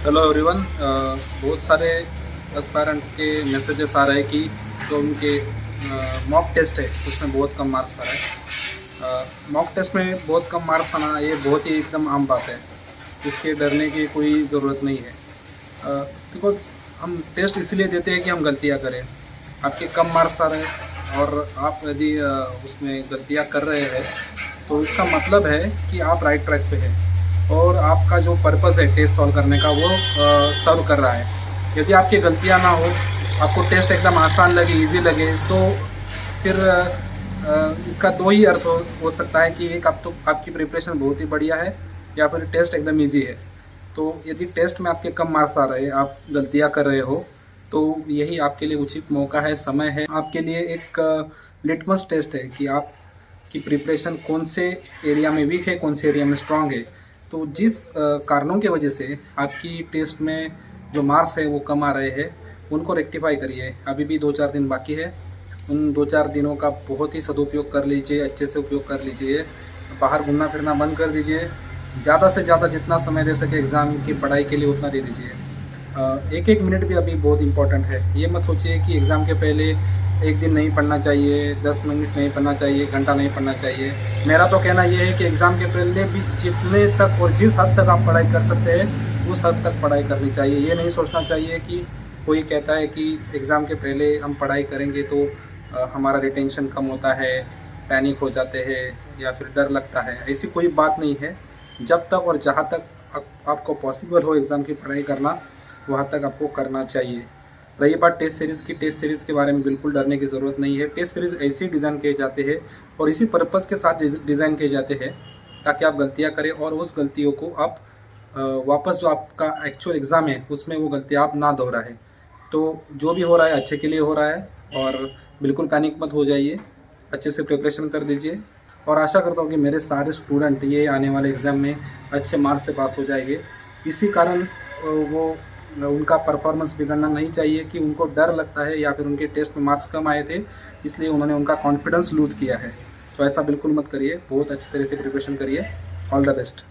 Hello everyone. बहुत सारे aspirant के मैसेजेस आ रहे हैं कि जो उनके मॉक टेस्ट है उसमें बहुत कम मार्क्स आ रहा है। मॉक टेस्ट में बहुत कम मार्क्स आना ये बहुत ही एकदम आम बात है। इसके डरने की कोई ज़रूरत नहीं है। बिकॉज हम टेस्ट इसलिए देते हैं कि हम गलतियाँ करें। आपके कम मार्क्स आ रहे हैं और आप यदि उसमें गलतियाँ कर रहे हैं तो इसका मतलब है कि आप राइट ट्रैक पे हैं और आपका जो पर्पस है टेस्ट सॉल्व करने का वो सर्व कर रहा है। यदि आपकी गलतियां ना हो, आपको टेस्ट एकदम आसान लगे, इजी लगे, तो फिर इसका दो ही अर्थ हो सकता है कि एक आप तो आपकी प्रिपरेशन बहुत ही बढ़िया है या फिर टेस्ट एकदम इजी है। तो यदि टेस्ट में आपके कम मार्क्स आ रहे हैं, आप गलतियां कर रहे हो, तो यही आपके लिए उचित मौका है, समय है। आपके लिए एक लिटमस टेस्ट है कि आप की प्रिपरेशन कौन से एरिया में वीक है, कौन से एरिया में स्ट्रांग है। तो जिस कारणों की वजह से आपकी टेस्ट में जो मार्क्स है वो कम आ रहे हैं, उनको रेक्टिफाई करिए। अभी भी 2-4 दिन बाकी है। उन 2-4 दिनों का बहुत ही सदुपयोग कर लीजिए, अच्छे से उपयोग कर लीजिए। बाहर घूमना फिरना बंद कर दीजिए। ज़्यादा से ज़्यादा जितना समय दे सके एग्ज़ाम की पढ़ाई के लिए उतना दे दीजिए। एक एक मिनट भी अभी बहुत इंपॉर्टेंट है। ये मत सोचिए कि एग्ज़ाम के पहले एक दिन नहीं पढ़ना चाहिए, 10 मिनट नहीं पढ़ना चाहिए, घंटा नहीं पढ़ना चाहिए। मेरा तो कहना ये है कि एग्ज़ाम के पहले भी जितने तक और जिस हद तक आप पढ़ाई कर सकते हैं उस हद तक पढ़ाई करनी चाहिए। ये नहीं सोचना चाहिए कि कोई कहता है कि एग्ज़ाम के पहले हम पढ़ाई करेंगे तो हमारा रिटेंशन कम होता है, पैनिक हो जाते हैं या फिर डर लगता है। ऐसी कोई बात नहीं है। जब तक और जहाँ तक आपको पॉसिबल हो एग्ज़ाम की पढ़ाई करना, वहाँ तक आपको करना चाहिए। रही बात टेस्ट सीरीज़ के बारे में बिल्कुल डरने की ज़रूरत नहीं है। टेस्ट सीरीज़ ऐसे डिज़ाइन किए जाते हैं और इसी पर्पज़ के साथ डिज़ाइन किए जाते हैं ताकि आप गलतियाँ करें और उस गलतियों को आप वापस जो आपका एक्चुअल एग्ज़ाम है उसमें वो गलतियाँ आप ना दोहराएं। तो जो भी हो रहा है अच्छे के लिए हो रहा है और बिल्कुल पैनिक मत हो जाइए। अच्छे से प्रिपरेशन कर दीजिए और आशा करता हूँ कि मेरे सारे स्टूडेंट ये आने वाले एग्ज़ाम में अच्छे मार्क्स से पास हो जाएंगे। इसी कारण वो उनका परफॉर्मेंस बिगड़ना नहीं चाहिए कि उनको डर लगता है या फिर उनके टेस्ट में मार्क्स कम आए थे इसलिए उन्होंने उनका कॉन्फिडेंस लूज़ किया है। तो ऐसा बिल्कुल मत करिए। बहुत अच्छी तरह से प्रिपरेशन करिए। All the best.